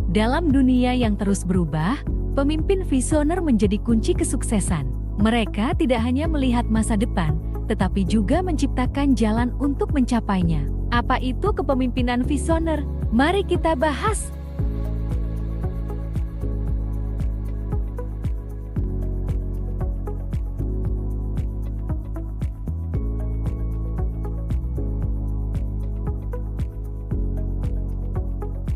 Dalam dunia yang terus berubah, pemimpin visioner menjadi kunci kesuksesan. Mereka tidak hanya melihat masa depan, tetapi juga menciptakan jalan untuk mencapainya. Apa itu kepemimpinan visioner? Mari kita bahas.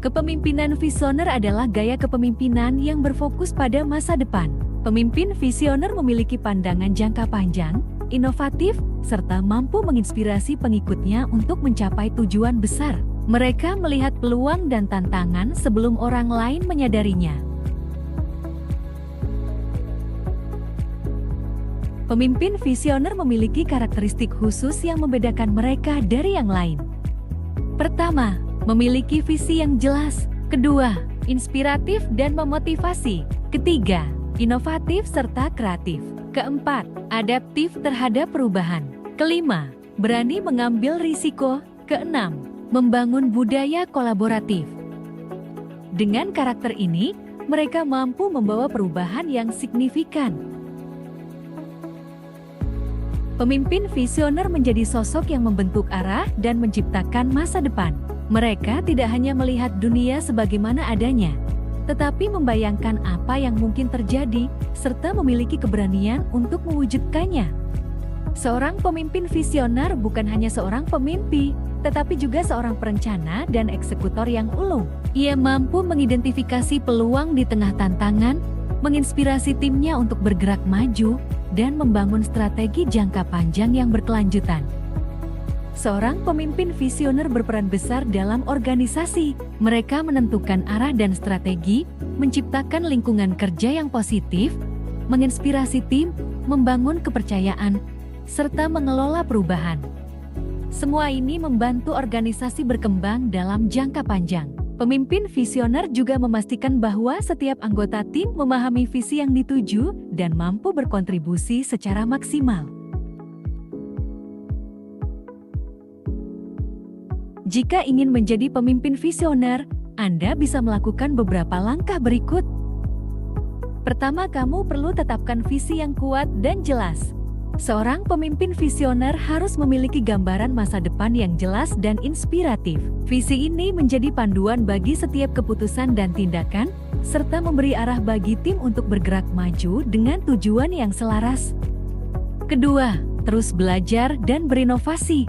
Kepemimpinan visioner adalah gaya kepemimpinan yang berfokus pada masa depan. Pemimpin visioner memiliki pandangan jangka panjang, inovatif, serta mampu menginspirasi pengikutnya untuk mencapai tujuan besar. Mereka melihat peluang dan tantangan sebelum orang lain menyadarinya. Pemimpin visioner memiliki karakteristik khusus yang membedakan mereka dari yang lain. Pertama, memiliki visi yang jelas. Kedua, inspiratif dan memotivasi. Ketiga, inovatif serta kreatif. Keempat, adaptif terhadap perubahan. Kelima, berani mengambil risiko. Keenam, membangun budaya kolaboratif. Dengan karakter ini, mereka mampu membawa perubahan yang signifikan. Pemimpin visioner menjadi sosok yang membentuk arah dan menciptakan masa depan. Mereka tidak hanya melihat dunia sebagaimana adanya, tetapi membayangkan apa yang mungkin terjadi, serta memiliki keberanian untuk mewujudkannya. Seorang pemimpin visioner bukan hanya seorang pemimpi, tetapi juga seorang perencana dan eksekutor yang ulung. Ia mampu mengidentifikasi peluang di tengah tantangan, menginspirasi timnya untuk bergerak maju, dan membangun strategi jangka panjang yang berkelanjutan. Seorang pemimpin visioner berperan besar dalam organisasi. Mereka menentukan arah dan strategi, menciptakan lingkungan kerja yang positif, menginspirasi tim, membangun kepercayaan, serta mengelola perubahan. Semua ini membantu organisasi berkembang dalam jangka panjang. Pemimpin visioner juga memastikan bahwa setiap anggota tim memahami visi yang dituju dan mampu berkontribusi secara maksimal. Jika ingin menjadi pemimpin visioner, Anda bisa melakukan beberapa langkah berikut. Pertama, kamu perlu tetapkan visi yang kuat dan jelas. Seorang pemimpin visioner harus memiliki gambaran masa depan yang jelas dan inspiratif. Visi ini menjadi panduan bagi setiap keputusan dan tindakan, serta memberi arah bagi tim untuk bergerak maju dengan tujuan yang selaras. Kedua, terus belajar dan berinovasi.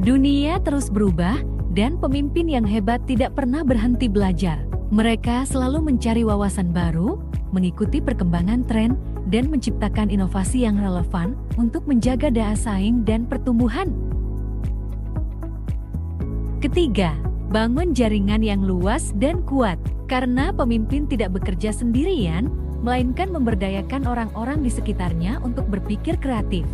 Dunia terus berubah, dan pemimpin yang hebat tidak pernah berhenti belajar. Mereka selalu mencari wawasan baru, mengikuti perkembangan tren, dan menciptakan inovasi yang relevan untuk menjaga daya saing dan pertumbuhan. Ketiga, bangun jaringan yang luas dan kuat. Karena pemimpin tidak bekerja sendirian, melainkan memberdayakan orang-orang di sekitarnya untuk berpikir kreatif.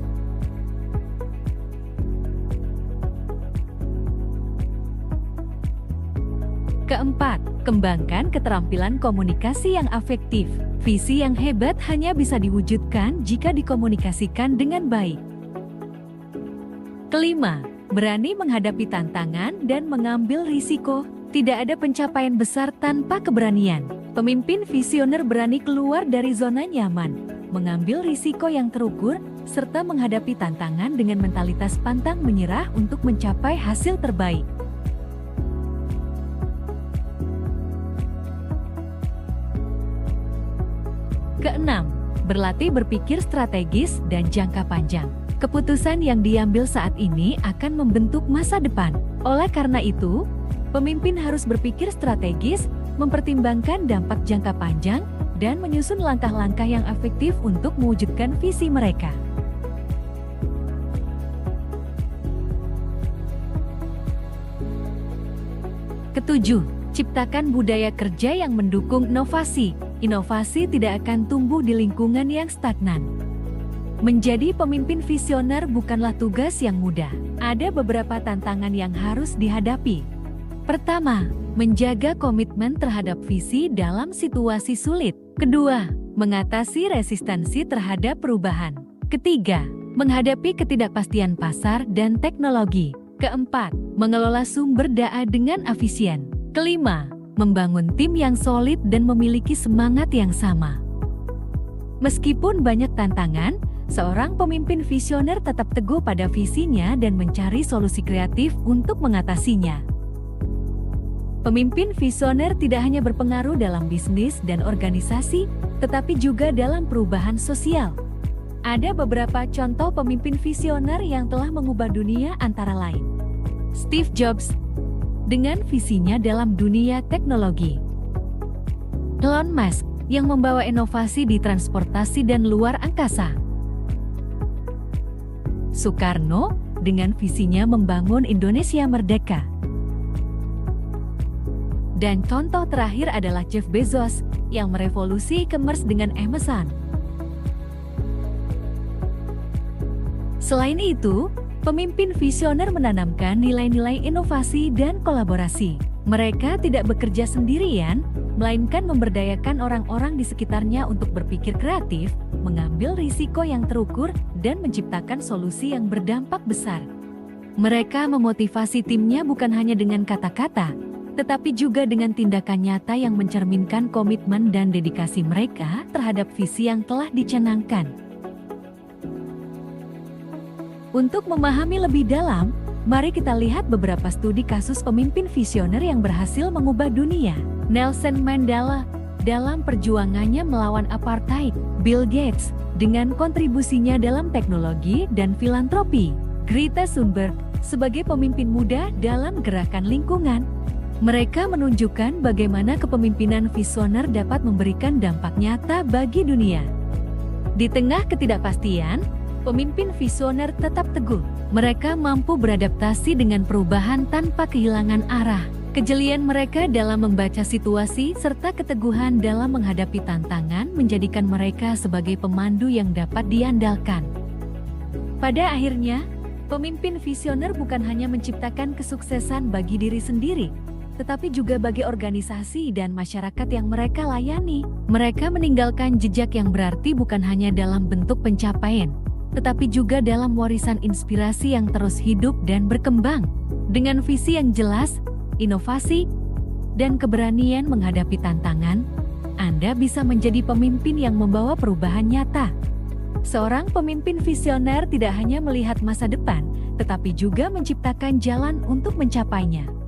Keempat, kembangkan keterampilan komunikasi yang efektif. Visi yang hebat hanya bisa diwujudkan jika dikomunikasikan dengan baik. Kelima, berani menghadapi tantangan dan mengambil risiko. Tidak ada pencapaian besar tanpa keberanian. Pemimpin visioner berani keluar dari zona nyaman, mengambil risiko yang terukur, serta menghadapi tantangan dengan mentalitas pantang menyerah untuk mencapai hasil terbaik. Keenam, berlatih berpikir strategis dan jangka panjang. Keputusan yang diambil saat ini akan membentuk masa depan. Oleh karena itu, pemimpin harus berpikir strategis, mempertimbangkan dampak jangka panjang, dan menyusun langkah-langkah yang efektif untuk mewujudkan visi mereka. Ketujuh, ciptakan budaya kerja yang mendukung inovasi. Inovasi tidak akan tumbuh di lingkungan yang stagnan. Menjadi pemimpin visioner bukanlah tugas yang mudah. Ada beberapa tantangan yang harus dihadapi. Pertama, menjaga komitmen terhadap visi dalam situasi sulit. Kedua, mengatasi resistensi terhadap perubahan. Ketiga, menghadapi ketidakpastian pasar dan teknologi. Keempat, mengelola sumber daya dengan efisien. Kelima, membangun tim yang solid dan memiliki semangat yang sama. Meskipun banyak tantangan, seorang pemimpin visioner tetap teguh pada visinya dan mencari solusi kreatif untuk mengatasinya. Pemimpin visioner tidak hanya berpengaruh dalam bisnis dan organisasi, tetapi juga dalam perubahan sosial. Ada beberapa contoh pemimpin visioner yang telah mengubah dunia, antara lain Steve Jobs dengan visinya dalam dunia teknologi, Elon Musk yang membawa inovasi di transportasi dan luar angkasa, Soekarno dengan visinya membangun Indonesia merdeka. Dan contoh terakhir adalah Jeff Bezos yang merevolusi e-commerce dengan Amazon. Selain itu, pemimpin visioner menanamkan nilai-nilai inovasi dan kolaborasi. Mereka tidak bekerja sendirian, melainkan memberdayakan orang-orang di sekitarnya untuk berpikir kreatif, mengambil risiko yang terukur, dan menciptakan solusi yang berdampak besar. Mereka memotivasi timnya bukan hanya dengan kata-kata, tetapi juga dengan tindakan nyata yang mencerminkan komitmen dan dedikasi mereka terhadap visi yang telah dicanangkan. Untuk memahami lebih dalam, mari kita lihat beberapa studi kasus pemimpin visioner yang berhasil mengubah dunia. Nelson Mandela dalam perjuangannya melawan apartheid, Bill Gates dengan kontribusinya dalam teknologi dan filantropi, Greta Thunberg sebagai pemimpin muda dalam gerakan lingkungan. Mereka menunjukkan bagaimana kepemimpinan visioner dapat memberikan dampak nyata bagi dunia. Di tengah ketidakpastian, pemimpin visioner tetap teguh. Mereka mampu beradaptasi dengan perubahan tanpa kehilangan arah. Kejelian mereka dalam membaca situasi serta keteguhan dalam menghadapi tantangan menjadikan mereka sebagai pemandu yang dapat diandalkan. Pada akhirnya, pemimpin visioner bukan hanya menciptakan kesuksesan bagi diri sendiri, tetapi juga bagi organisasi dan masyarakat yang mereka layani. Mereka meninggalkan jejak yang berarti bukan hanya dalam bentuk pencapaian, tetapi juga dalam warisan inspirasi yang terus hidup dan berkembang. Dengan visi yang jelas, inovasi, dan keberanian menghadapi tantangan, Anda bisa menjadi pemimpin yang membawa perubahan nyata. Seorang pemimpin visioner tidak hanya melihat masa depan, tetapi juga menciptakan jalan untuk mencapainya.